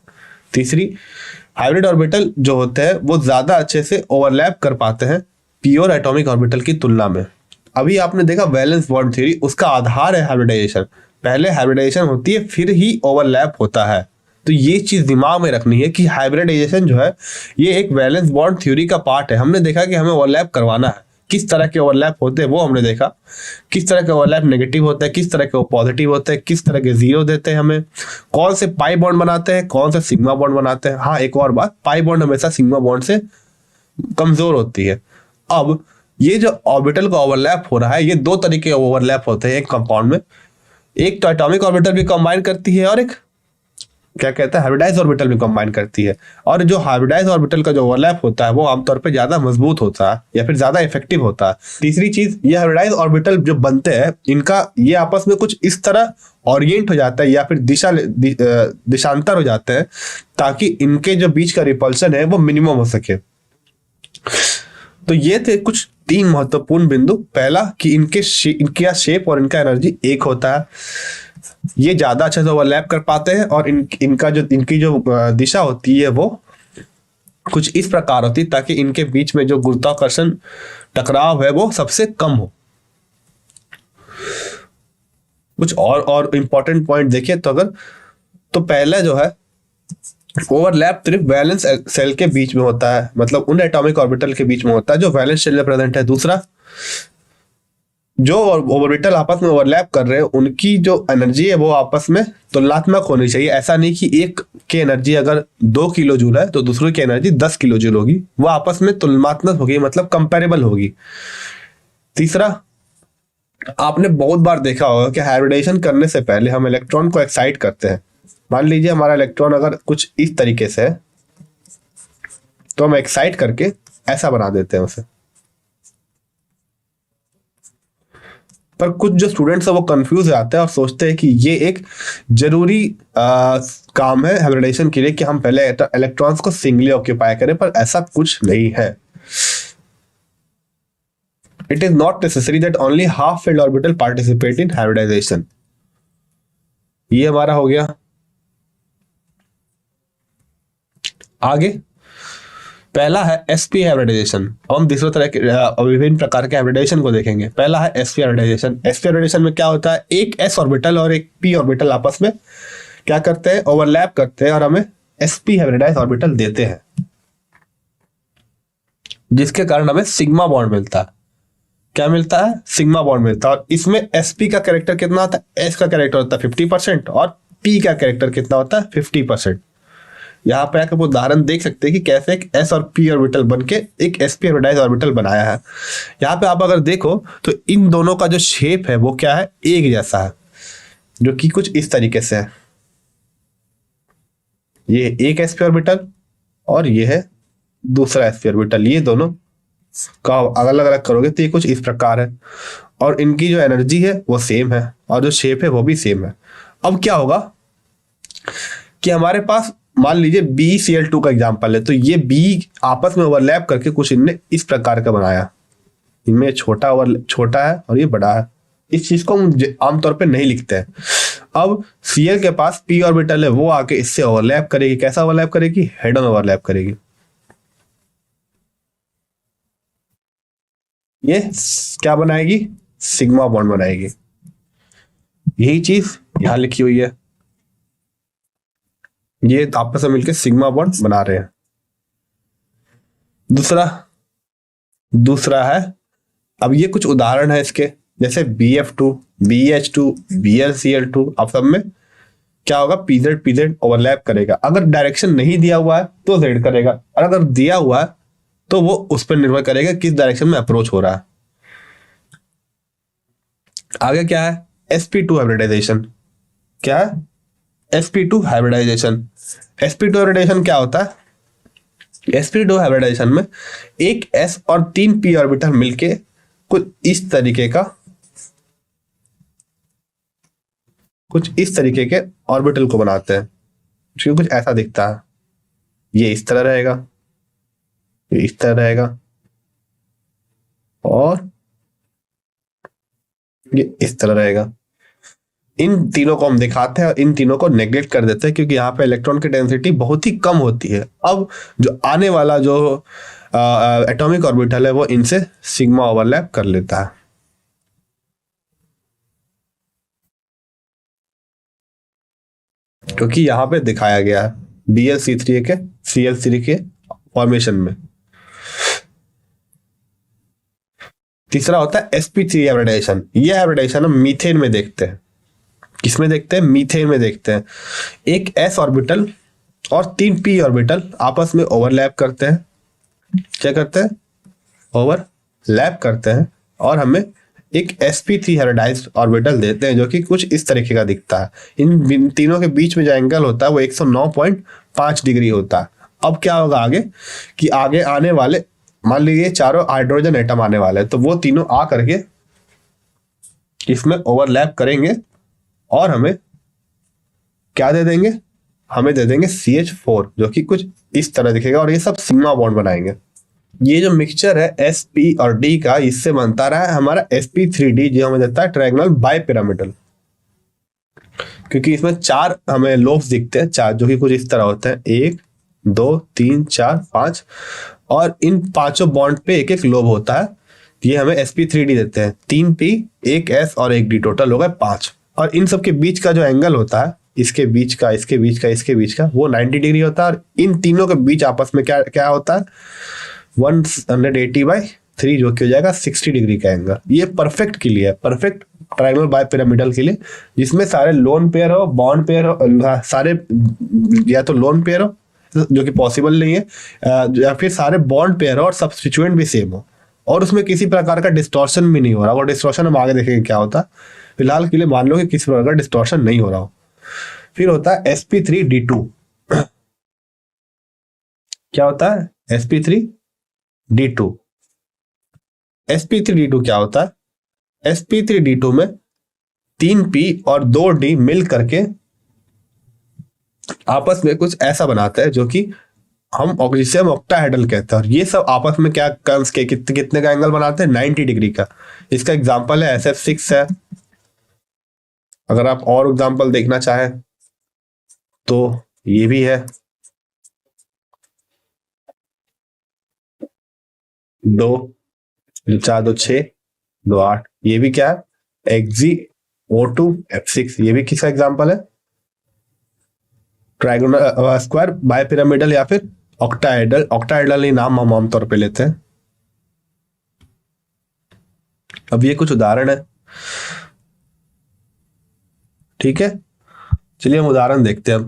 Speaker 1: तीसरी, हाइब्रिड ऑर्बिटल जो होते हैं वो ज्यादा अच्छे से ओवरलैप कर पाते हैं प्योर एटॉमिक ऑर्बिटल की तुलना में। अभी आपने देखा वैलेंस बॉन्ड थ्योरी, उसका आधार है हाइब्रिडाइजेशन। पहले हाइब्रिडाइजेशन होती है फिर ही ओवरलैप होता है। तो ये चीज दिमाग में रखनी है कि हाइब्रिडाइजेशन जो है ये एक वैलेंस बॉन्ड थ्योरी का पार्ट है। हमने देखा कि हमें ओवरलैप करवाना है, किस तरह के ओवरलैप होते हैं वो हमने देखा, किस तरह के ओवरलैप नेगेटिव होते हैं, किस तरह के पॉजिटिव होते हैं, किस तरह के जीरो देते हैं, हमें कौन से पाई बॉन्ड बनाते हैं, कौन से सिग्मा बॉन्ड बनाते हैं। हाँ, एक और बात, पाई बॉन्ड हमेशा सिग्मा बॉन्ड से कमजोर होती है। अब ये जो ऑर्बिटल का ओवरलैप हो रहा है, ये दो तरीके के ओवरलैप होते हैं एक कंपाउंड में। एक तो एटॉमिक ऑर्बिटल भी कंबाइन करती है और एक क्या कहते हैं, हाइब्रिडाइज ऑर्बिटल भी कंबाइन करती है। और जो हाइब्रिडाइज ऑर्बिटल का जो ओवरलैप होता है वो आमतौर पे ज्यादा मजबूत होता है या फिर ज्यादा इफेक्टिव होता है। तीसरी चीज, ये हाइब्रिडाइज ऑर्बिटल जो बनते हैं इनका ये आपस में कुछ इस तरह ओरिएंट हो जाता है या फिर दिशांतर हो जाते हैं ताकि इनके जो बीच का रिपल्शन है वो मिनिमम हो सके। तो ये थे कुछ तीन महत्वपूर्ण बिंदु। पहला कि इनका शेप और इनका एनर्जी एक होता है, ये ज्यादा अच्छे से ओवरलैप कर पाते हैं, और इनकी जो दिशा होती है वो कुछ इस प्रकार होती है ताकि इनके बीच में जो गुरुत्वाकर्षण टकराव है वो सबसे कम हो। कुछ और इंपॉर्टेंट पॉइंट देखें तो पहला जो है ओवरलैप सिर्फ वैलेंस सेल के बीच में होता है, मतलब उन एटॉमिक ऑर्बिटल के बीच में होता है जो वैलेंस शेल में प्रेजेंट है। दूसरा, जो ऑर्बिटल आपस में ओवरलैप कर रहे हैं उनकी जो एनर्जी है वो आपस में तुलनात्मक होनी चाहिए। ऐसा नहीं कि एक की एनर्जी अगर 2 किलो जूल है तो दूसरे की एनर्जी 10 किलो जूल होगी, वो आपस में तुलनात्मक होगी, मतलब कंपेरेबल होगी। तीसरा, आपने बहुत बार देखा होगा कि हाइब्रिडाइजेशन करने से पहले हम इलेक्ट्रॉन को एक्साइट करते हैं। मान लीजिए हमारा इलेक्ट्रॉन अगर कुछ इस तरीके से है तो हम एक्साइट करके ऐसा बना देते हैं उसे। पर कुछ जो स्टूडेंट्स है वो कंफ्यूज हो जाते हैं और सोचते हैं कि ये एक जरूरी काम है हाइब्रिडाइजेशन के लिए कि हम पहले इलेक्ट्रॉन्स को सिंगली ऑक्यूपाई करें, पर ऐसा कुछ नहीं है। It is not necessary that only half filled orbital participate in hybridization. ये हमारा हो गया। आगे पहला है sp हाइब्रिडाइजेशन। अब हम दूसरे तरह के विभिन्न प्रकार के हाइब्रिडाइजेशन को देखेंगे। पहला है sp हाइब्रिडाइजेशन। sp हाइब्रिडाइजेशन में क्या होता है, एक s ऑर्बिटल और एक p ऑर्बिटल आपस में क्या करते हैं, ओवरलैप करते हैं और हमें sp हाइब्रिडाइज ऑर्बिटल देते हैं, जिसके कारण हमें सिग्मा बॉन्ड मिलता है। क्या मिलता है, सिग्मा बॉन्ड मिलता है। और इसमें sp का कैरेक्टर कितना होता है, s का कैरेक्टर होता है 50% और p का कैरेक्टर कितना होता है 50%। यहाँ पे आप उदाहरण देख सकते हैं कि कैसे एक s और p ऑर्बिटल बनके एक sp हाइब्रिडाइज ऑर्बिटल बनाया है। यहाँ पे आप अगर देखो तो इन दोनों का जो शेप है वो क्या है, एक जैसा है, जो कि कुछ इस तरीके से है। ये एक sp ऑर्बिटल और ये है दूसरा sp ऑर्बिटल, ये दोनों का अलग अलग करोगे तो ये कुछ इस प्रकार है, और इनकी जो एनर्जी है वो सेम है और जो शेप है वो भी सेम है। अब क्या होगा कि हमारे पास मान लीजिए BCl2 का एग्जांपल है, तो ये बी आपस में ओवरलैप करके कुछ इनने इस प्रकार का बनाया। इनमें छोटा है और ये बड़ा है। इस चीज को हम आमतौर पे नहीं लिखते हैं। अब Cl के पास p ऑर्बिटल है, वो आके इससे ओवरलैप करेगी। कैसा ओवरलैप करेगी? हेड ऑन ओवरलैप करेगी। ये क्या बनाएगी? सिग्मा बॉन्ड बनाएगी। यही चीज यहां लिखी हुई है, ये आपस में मिलकर सिग्मा बॉन्ड बना रहे हैं। दूसरा है, अब ये कुछ उदाहरण है इसके, जैसे BF2, BH2, BlCl2, अब सब में क्या होगा? PZ ओवरलैप करेगा। अगर डायरेक्शन नहीं दिया हुआ है तो Z करेगा, और अगर दिया हुआ है तो वो उस पर निर्भर करेगा किस डायरेक्शन में अप्रोच हो रहा है। आगे क्या है? sp2 hybridisation. क्या है? sp2 hybridisation. sp2 हाइब्रिडाइजेशन क्या होता है? sp2 हाइब्रिडाइजेशन में एक s और 3 p ऑर्बिटल मिलके कुछ इस तरीके के ऑर्बिटल को बनाते हैं, जो कुछ ऐसा दिखता है। ये इस तरह रहेगा, ये इस तरह रहेगा, और ये इस तरह रहेगा। इन तीनों को हम दिखाते हैं और इन तीनों को नेग्लेक्ट कर देते हैं, क्योंकि यहाँ पे इलेक्ट्रॉन की डेंसिटी बहुत ही कम होती है। अब जो आने वाला जो एटॉमिक ऑर्बिटल है वो इनसे सिग्मा ओवरलैप कर लेता है। क्योंकि यहाँ पे दिखाया गया है BlC3 के Cl3 के फॉर्मेशन में। तीसरा होता है sp3 हाइब्रिडाइजेशन। ये हाइब्रिडाइजेशन हम मीथेन में देखते हैं। किसमें देखते हैं? मीथेन में देखते हैं। एक s ऑर्बिटल और 3 p ऑर्बिटल आपस में ओवरलैप करते हैं। क्या करते हैं? ओवरलैप करते हैं, और हमें एक sp3 हाइब्रिडाइज्ड ऑर्बिटल देते हैं, जो कि कुछ इस तरीके का दिखता है। इन तीनों के बीच में जो एंगल होता है वो 109.5 डिग्री होता है। अब क्या होगा आगे, कि आगे आने वाले, मान लीजिए चारों हाइड्रोजन एटम आने वाले हैं, तो वो तीनों आ करके इसमें ओवरलैप करेंगे और हमें क्या दे देंगे? हमें दे देंगे CH4, जो कि कुछ इस तरह दिखेगा, और ये सब सिग्मा बॉन्ड बनाएंगे। ये जो मिक्सचर है sp और d का, इससे बनता रहा है हमारा sp3d, जो हमें देता है ट्रायंगुलर बाइपिरामिडल। क्योंकि इसमें 4 हमें लोब्स दिखते हैं, 4, जो कि कुछ इस तरह होते हैं, 1 2 3 4 5, और इन पांचों बॉन्ड पे एक एक लोब होता है। ये हमें sp3d देते हैं। 3 p, 1 s और 1 d, टोटल हो गए 5। और इन सब के बीच का जो एंगल होता है, इसके बीच का, इसके बीच का, इसके बीच का, वो 90 डिग्री होता है। और इन तीनों के बीच आपस में क्या क्या होता है? 180/3, जो कि हो जाएगा 60 डिग्री का एंगल। ये परफेक्ट के लिए है, परफेक्ट ट्रायंगुलर बाइपिरामिडल के लिए, जिसमें सारे लोन पेयर हो, बॉन्ड पेयर हो, सारे या तो लोन पेयर हो, जो कि पॉसिबल नहीं है, या फिर सारे बॉन्ड पेयर हो और सब्स्टिट्यूएंट भी सेम हो, और उसमें किसी प्रकार का डिस्टॉर्शन भी नहीं हो रहा। वो डिस्टॉर्शन हम आगे देखेंगे क्या होता है। फिलहाल के लिए मान लो कि किसी प्रकार का डिस्टॉर्शन नहीं हो रहा हो। फिर होता है sp3d2। क्या होता है? sp3d2। sp3d2 क्या होता है? sp3d2 में 3p और 2d मिल करके आपस में कुछ ऐसा बनाता है, जो कि जिसे हम ऑक्टाहेड्रल कहते हैं। और ये सब आपस में क्या कर्व्स के कितने का एंगल बनाते हैं? 90 डिग्री का। इसका एग्जांपल है SF6 है। अगर आप और एग्जांपल देखना चाहें तो ये भी है, 2 4 2 6 2 8। ये भी क्या है? XgO2F6। ये भी किसका एग्जांपल है? ट्रायंगुलर स्क्वायर बाइपिरामिडल या फिर ऑक्टाहेड्रल। ऑक्टाहेड्रल ही नाम हम आमतौर पे लेते हैं। अब ये कुछ उदाहरण है, ठीक है। चलिए हम उदाहरण देखते हैं।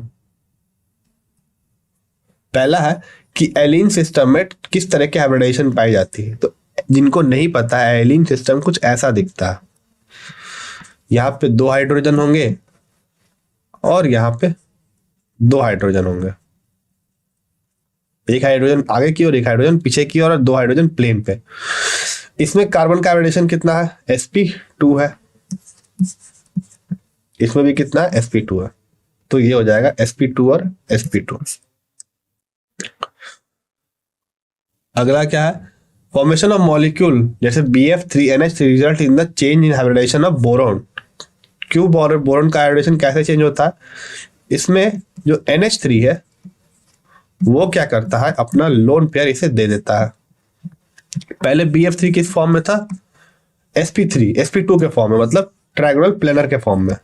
Speaker 1: पहला है कि एलीन सिस्टम में किस तरह की हाइब्रिडाइजेशन पाई जाती है। तो जिनको नहीं पता है, एलीन सिस्टम कुछ ऐसा दिखता है। यहाँ पे 2 हाइड्रोजन होंगे और यहाँ पे 2 हाइड्रोजन होंगे। एक हाइड्रोजन आगे की और एक हाइड्रोजन पीछे की और 2 हाइड्रोजन प्लेन पे। इसमें कार्बन का हाइब्रिडेशन कितना है? sp2 है। इसमें भी कितना है? sp2 है। तो ये हो जाएगा sp2 और sp2। अगला क्या है, फॉर्मेशन ऑफ मॉलिक्यूल जैसे BF3NH3 result in the change in hybridization of boron. क्यों बोरॉन का हाइब्रिडाइजेशन कैसे चेंज होता है, इसमें जो NH3 है वो क्या करता है, अपना लोन पेयर इसे दे देता है। पहले BF3 किस फॉर्म में था, sp2 के फॉर्म में, मतलब ट्रायंगुलर प्लेनर के फॉर्म में।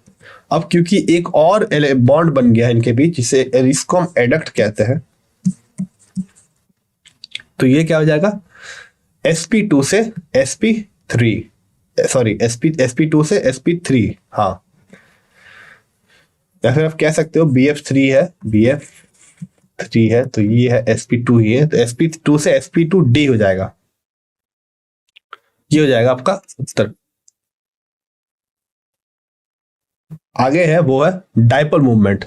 Speaker 1: अब क्योंकि एक और बॉन्ड बन गया है इनके बीच जिसे एरिस्कॉम एडक्ट कहते हैं, तो ये क्या हो जाएगा, sp2 से sp3, सॉरी sp2 से sp3, हाँ, या फिर आप कह सकते हो BF3 है तो ये है sp2 ही है, तो sp2 से sp2d हो जाएगा। ये हो जाएगा आपका उत्तर। आगे है वो है डाइपोल मूवमेंट।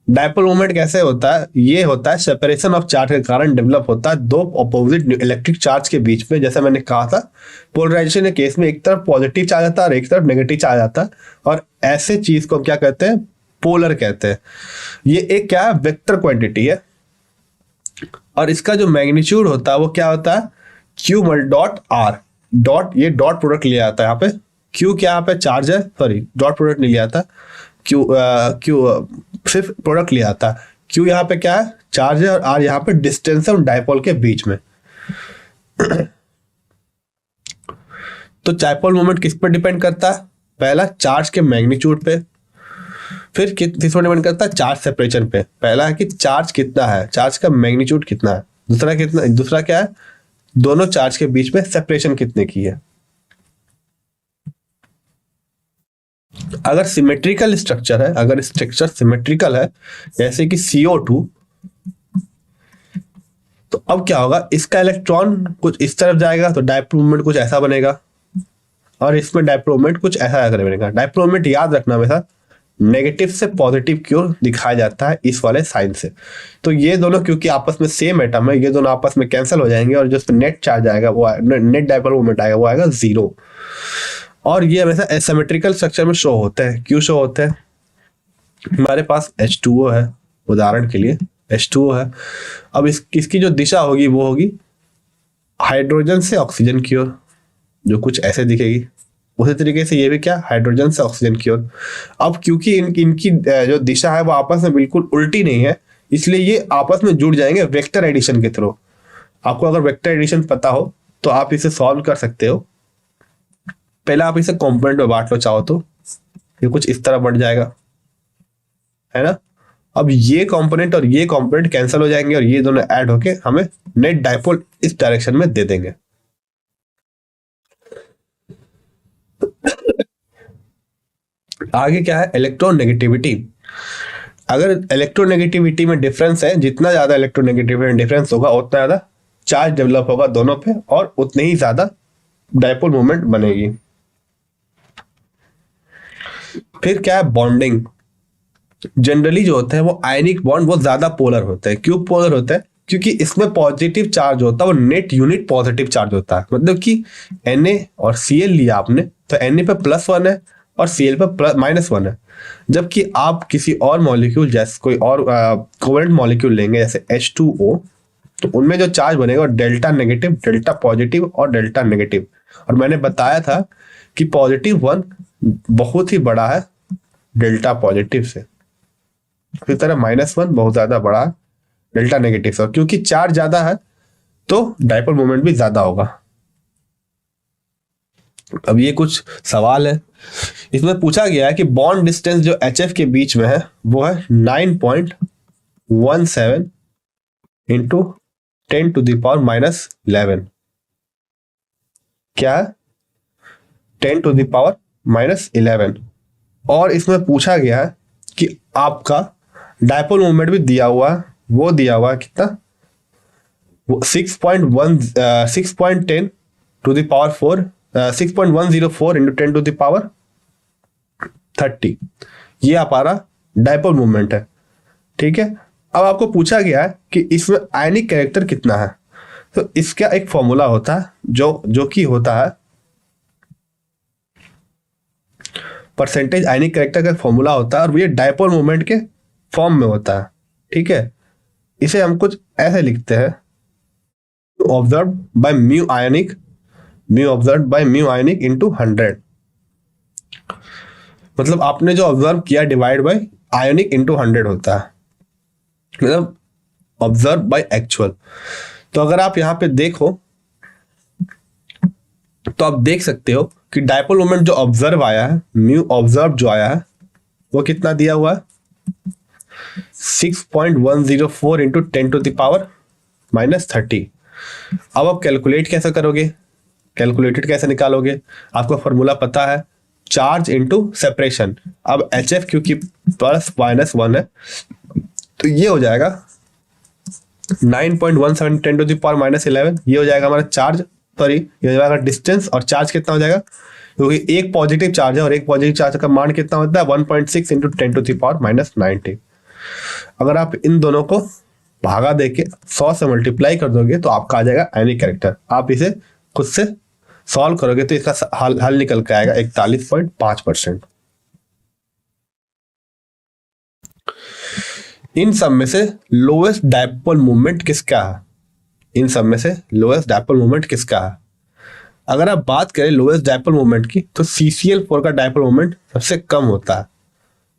Speaker 1: डाइपोल मूवमेंट कैसे होता है, ये होता है सेपरेशन ऑफ चार्ज के कारण डेवलप होता है दो अपोजिट इलेक्ट्रिक चार्ज के बीच में। जैसे मैंने कहा था, पोलराइजेशन के केस में एक तरफ पॉजिटिव चार्ज आता है और एक तरफ नेगेटिव चार्ज आता है, और ऐसे चीज को क्या कहते हैं, पोलर कहते हैं। ये एक क्या है, वेक्टर क्वांटिटी है, और इसका जो मैग्नीट्यूड होता है वो क्या होता है, Q डॉट R डॉट, ये डॉट प्रोडक्ट लिया जाता है यहाँ पे। Q क्या यहाँ पे चार्ज है, सॉरी डॉट प्रोडक्ट नहीं लिया जाता, Q सिर्फ प्रोडक्ट लिया जाता है। Q यहाँ पे क्या है, चार्ज है, और R यहाँ पे डिस्टेंस है उन डाइपोल के बीच में। तो डाइपोल मोमेंट किस पर डिपेंड करता है, पहला चार्ज के मैग्नीट्यूड पे, फिर किस पर डिपेंड करता है, चार्ज सेपरेशन पे। पहला है कि चार्ज कितना है, चार्ज का मैग्नीट्यूड कितना है, दूसरा क्या है, दोनों चार्ज के बीच में सेपरेशन कितने की है। अगर सिमेट्रिकल स्ट्रक्चर है, अगर स्ट्रक्चर सिमेट्रिकल है जैसे कि CO2, तो अब क्या होगा, इसका इलेक्ट्रॉन कुछ इस तरफ जाएगा तो डाइपोल मोमेंट कुछ ऐसा बनेगा, और इसमें डाइपोल मोमेंट कुछ ऐसा बनेगा। डाइपोल मोमेंट याद रखना हमेशा नेगेटिव से पॉजिटिव की ओर दिखाया जाता है इस वाले साइन से। तो ये दोनों क्योंकि आपस में सेम एटम है, ये दोनों आपस में कैंसिल हो जाएंगे, और जो नेट चार्ज आएगा वो नेट डाइपोल मोमेंट आएगा वो आएगा 0। और ये हमेशा एसिमेट्रिकल स्ट्रक्चर में शो होते हैं। क्यों शो होते हैं, हमारे पास H2O है, उदाहरण के लिए H2O है। अब इसकी जो दिशा होगी वो होगी हाइड्रोजन से ऑक्सीजन की ओर, जो कुछ ऐसे दिखेगी। उसी तरीके से ये भी क्या, हाइड्रोजन से ऑक्सीजन की ओर। अब क्योंकि इनकी जो दिशा है वो आपस में बिल्कुल उल्टी नहीं है, इसलिए ये आपस में जुड़ जाएंगे वेक्टर एडिशन के थ्रू। आपको अगर वेक्टर एडिशन पता हो तो आप इसे सॉल्व कर सकते हो। पहले आप इसे कंपोनेंट में बांट लो चाहो तो, ये कुछ इस तरह बढ़ जाएगा, है ना। अब ये कंपोनेंट और ये कंपोनेंट कैंसिल हो जाएंगे, और ये दोनों ऐड होके हमें नेट डाइपोल इस डायरेक्शन में दे देंगे। आगे क्या है, इलेक्ट्रोनेगेटिविटी। अगर इलेक्ट्रोनेगेटिविटी में डिफरेंस है, जितना ज्यादा इलेक्ट्रोनेगेटिविटी में डिफरेंस होगा उतना ज्यादा चार्ज डेवलप होगा दोनों पे, और उतने ही ज्यादा डाइपोल मोमेंट बनेगी। फिर क्या है, बॉन्डिंग। जनरली जो होते हैं वो आयनिक बॉन्ड वो ज्यादा पोलर होते हैं। क्यों पोलर होते हैं, क्योंकि इसमें पॉजिटिव चार्ज होता है, वो नेट यूनिट पॉजिटिव चार्ज होता है। मतलब कि Na और Cl लिया आपने, तो Na पे +1 है और Cl पे -1 है। जबकि आप किसी और मॉलिक्यूल, जैसे कोई और कोवेलेंट मॉलिक्यूल लेंगे जैसे H2O, तो उनमें जो चार्ज बनेगा डेल्टा नेगेटिव, डेल्टा पॉजिटिव और डेल्टा नेगेटिव। और मैंने बताया था कि +1 बहुत ही बड़ा है डेल्टा पॉजिटिव से, इसी तरह -1 बहुत ज्यादा बड़ा है डेल्टा नेगेटिव से। क्योंकि चार्ज ज्यादा है तो डाइपोल मोमेंट भी ज्यादा होगा। अब ये कुछ सवाल है, इसमें पूछा गया है कि बॉन्ड डिस्टेंस जो HF के बीच में है वो है 9.17 इंटू 10⁻⁻11। क्या है, 10⁻⁻11। और इसमें पूछा गया है कि आपका डाइपोल मोमेंट भी दिया हुआ है, वो दिया हुआ है कितना, 6.104 इंटू 10⁻30। ये हमारा डाइपोल मोमेंट है, ठीक है। अब आपको पूछा गया है कि इसमें आयनिक कैरेक्टर कितना है, तो इसका एक फॉर्मूला होता है जो कि होता है परसेंटेज आयनिक कैरेक्टर का फॉर्मूला होता है और ये डायपोल मोमेंट के फॉर्म में होता है। ठीक है, इसे हम कुछ ऐसे लिखते हैं, observe by mu ionic, mu observe by mu ionic into 100। मतलब आपने जो ऑब्जर्व किया डिवाइड बाय आयनिक इनटू 100 होता है, मतलब ऑब्जर्व बाय एक्चुअल। तो अगर आप यहां पे देखो तो आप देख सकते हो कि डायपोल मोमेंट जो ऑब्जर्व आया है, म्यू ऑब्जर्व जो आया है वो कितना दिया हुआ है, 6.104 इंटू 10⁻⁻30। अब आप कैलकुलेट कैसे करोगे, कैलकुलेटेड कैसे निकालोगे, आपको फॉर्मूला पता है, चार्ज इंटू सेपरेशन। अब एच एफ क्योंकि प्लस माइनस 1 है तो ये हो जाएगा 9.17 10⁻⁻11, ये हो जाएगा हमारा चार्ज, सॉरी ये हो जाएगा डिस्टेंस। और चार्ज कितना हो जाएगा, क्योंकि एक पॉजिटिव चार्ज है और एक पॉजिटिव चार्ज का मान कितना होता है 1.6 इंटू 10⁻⁻90। अगर आप इन दोनों को भागा देके 100 से मल्टीप्लाई कर दोगे तो आपका आ जाएगा आयनिक कैरेक्टर। आप इसे खुद से सॉल्व करोगे तो इसका हल निकल के आएगा 41.5%। इन सब में से लोएस्ट डायपोल मोमेंट किसका है, इन सब में से लोएस्ट डायपोल मोमेंट किसका है। अगर आप बात करें लोएस्ट डायपोल मोमेंट की तो CCl4 का डायपोल मोमेंट सबसे कम होता है,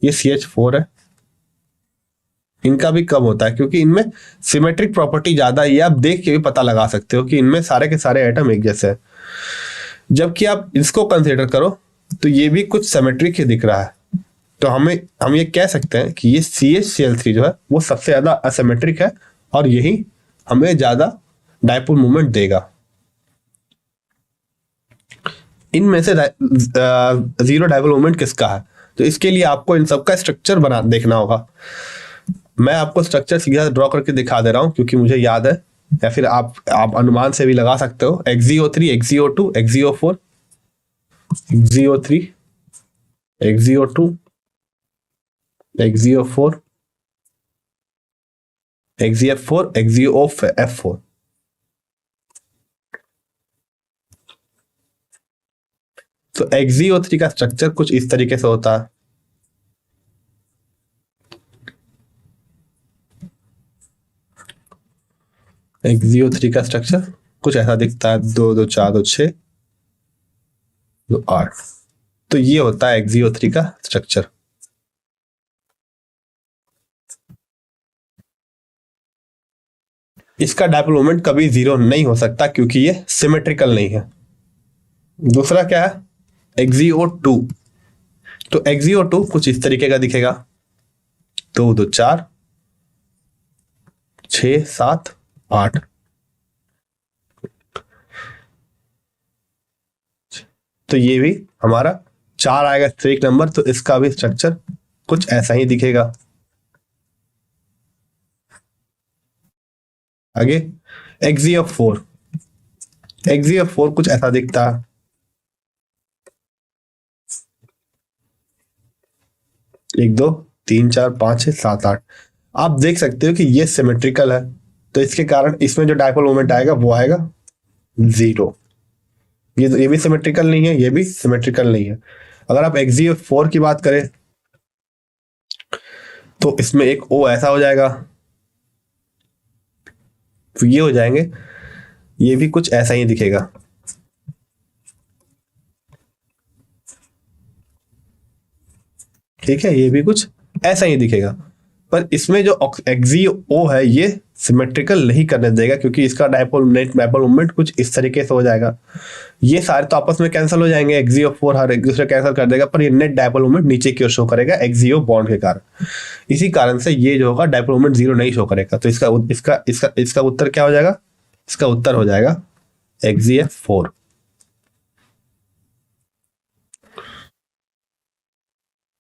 Speaker 1: ये CH4 है, इनका भी कम होता है क्योंकि इनमें सिमेट्रिक प्रॉपर्टी ज्यादा है। ये आप देख के भी पता लगा सकते हो कि इनमें सारे के सारे एटम एक जैसे हैं। जबकि आप इसको कंसीडर करो तो ये भी कुछ सिमेट्रिक ही दिख रहा है, तो हम ये कह सकते हैं कि ये CHCl3 जो है वो सबसे ज्यादा असिमेट्रिक है और यही हमें ज्यादा डायपोल मोमेंट देगा। इनमें से जीरो डायपोल मोमेंट किसका है, तो इसके लिए आपको इन सबका स्ट्रक्चर देखना होगा। मैं आपको स्ट्रक्चर सीधा ड्रॉ करके दिखा दे रहा हूं क्योंकि मुझे याद है, या फिर आप अनुमान से भी लगा सकते हो। XeO3, XeO2, XeO4, XeO3, XeO2, XeO4, XeF4, XeOF4। तो XeO3 का स्ट्रक्चर कुछ इस तरीके से होता है। XeO3 का स्ट्रक्चर कुछ ऐसा दिखता है, 2 2 4 2 6 2 8। तो ये होता है XeO3 का स्ट्रक्चर। इसका डायपोल मोमेंट कभी जीरो नहीं हो सकता क्योंकि ये सिमेट्रिकल नहीं है। दूसरा क्या है, XeO2। तो XeO2 कुछ इस तरीके का दिखेगा, 2 2 4 6 7 8। तो ये भी हमारा 4 आएगा स्टेरिक नंबर, तो इसका भी स्ट्रक्चर कुछ ऐसा ही दिखेगा। आगे XeF4, XeF4 कुछ ऐसा दिखता है, 1 2 3 4 5 6 7 8। आप देख सकते हो कि ये सिमेट्रिकल है, तो इसके कारण इसमें जो डायपोल मोमेंट आएगा वो आएगा 0। ये भी सिमेट्रिकल नहीं है, ये भी सिमेट्रिकल नहीं है। अगर आप XeF4 की बात करें तो इसमें एक O ऐसा हो जाएगा, तो ये हो जाएंगे, ये भी कुछ ऐसा ही दिखेगा। ठीक है, ये भी कुछ ऐसा ही दिखेगा, पर इसमें जो XeO है ये सिमेट्रिकल नहीं करने देगा क्योंकि इसका डायपोल मोमेंट कुछ इस तरीके से हो जाएगा। ये सारे तो आपस में कैंसिल हो जाएंगे, XeO4 हर एक दूसरे कैंसिल कर देगा, पर ये नेट डायपोल मोमेंट नीचे की ओर शो करेगा XeO बॉन्ड के कारण। इसी कारण से ये जो होगा डायपोल मोमेंट जीरो नहीं शो करेगा। तो इसका उत्तर क्या हो जाएगा, इसका उत्तर हो जाएगा XeF4।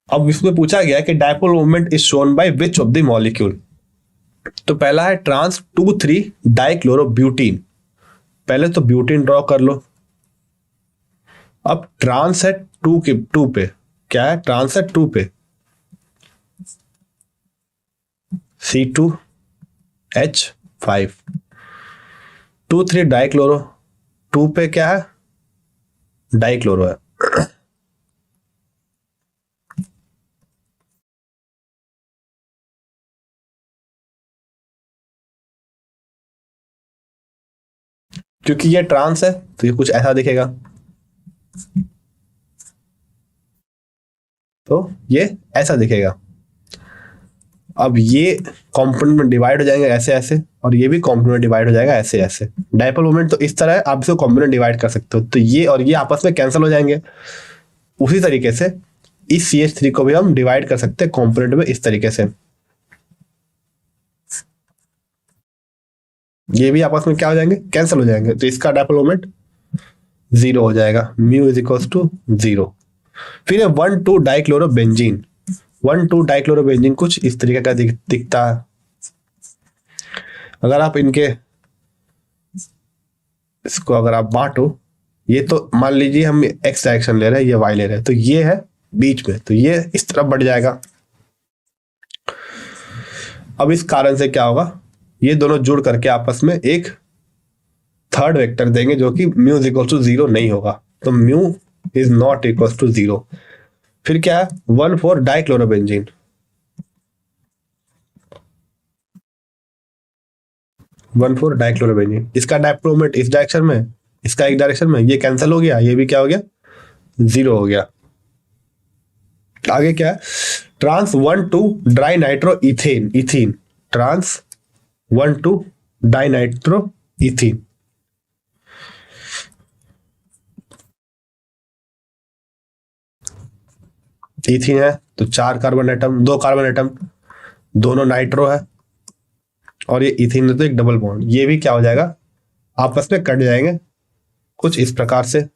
Speaker 1: अब इसमें पूछा गया कि dipole moment is shown by which of the molecule. तो पहला है ट्रांस 2,3 डाइक्लोरोब्यूटीन। पहले तो ब्यूटीन ड्रॉ कर लो। अब ट्रांस है 2 पे, क्या है, ट्रांस है 2 पे, C2H5, 2,3 डाइक्लोरो, 2 पे क्या है, डाइक्लोरो है। क्योंकि ये ट्रांस है तो ये कुछ ऐसा दिखेगा, तो ये ऐसा दिखेगा। अब ये कंपोनेंट में डिवाइड हो जाएंगे ऐसे ऐसे, और ये भी कंपोनेंट में डिवाइड हो जाएगा ऐसे ऐसे। डायपोल मोमेंट तो इस तरह है, आप इसको कंपोनेंट डिवाइड कर सकते हो, तो ये और ये आपस में कैंसिल हो जाएंगे। उसी तरीके से इस CH3 को भी हम डिवाइड कर सकते हैं कंपोनेंट में इस तरीके से। ये भी आपस में क्या हो जाएंगे, कैंसिल हो जाएंगे, तो इसका डायपोल मोमेंट 0 हो जाएगा, म्यू इज इक्वल टू 0। फिर 1,2 डाइक्लोरोबेंजीन। 1,2 डाइक्लोरोबेंजीन कुछ इस तरीके का दिखता है। अगर आप इनके इसको अगर आप बांटो, ये तो मान लीजिए हम एक्स डायरेक्शन ले रहे हैं, ये वाई ले रहे हैं, तो ये है बीच में, तो ये इस तरफ बढ़ जाएगा। अब इस कारण से क्या होगा, ये दोनों जुड़ करके आपस में एक थर्ड वेक्टर देंगे जो कि म्यू इज इक्वल टू 0 नहीं होगा, तो mu is not equal to 0। फिर क्या है, 1,4 डाइक्लोरोबेंजीन। 1,4 डाइक्लोरोबेंजीन, इसका डायपोल मोमेंट इस डायरेक्शन में, इसका एक डायरेक्शन में, ये कैंसिल हो गया, ये भी क्या हो गया, 0 हो गया। आगे क्या है, trans 1,2 dinitro ethane, ethene, trans 1,2 dinitro ethene. Ethene है तो 4 कार्बन एटम, 2 कार्बन एटम, दोनों नाइट्रो है, और ये इथीन है तो एक डबल बॉन्ड, ये भी क्या हो जाएगा, आपस में कट जाएंगे कुछ इस प्रकार से।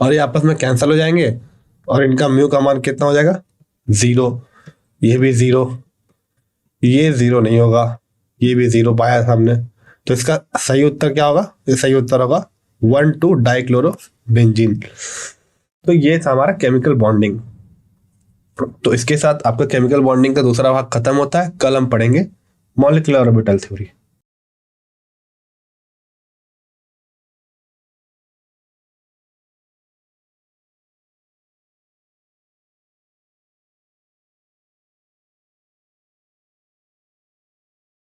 Speaker 1: और ये आपस में कैंसिल हो जाएंगे, और इनका म्यू का मान कितना हो जाएगा, 0। ये भी 0, ये 0 नहीं होगा, ये भी 0 पाया हमने, तो इसका सही उत्तर क्या होगा, ये सही उत्तर होगा 1,2 डाइक्लोरोबेंजीन। तो ये था हमारा केमिकल बॉन्डिंग। तो इसके साथ आपका केमिकल बॉन्डिंग का दूसरा भाग खत्म होता है। कल हम पढ़ेंगे मॉलिक्यूलर ऑर्बिटल थ्योरी।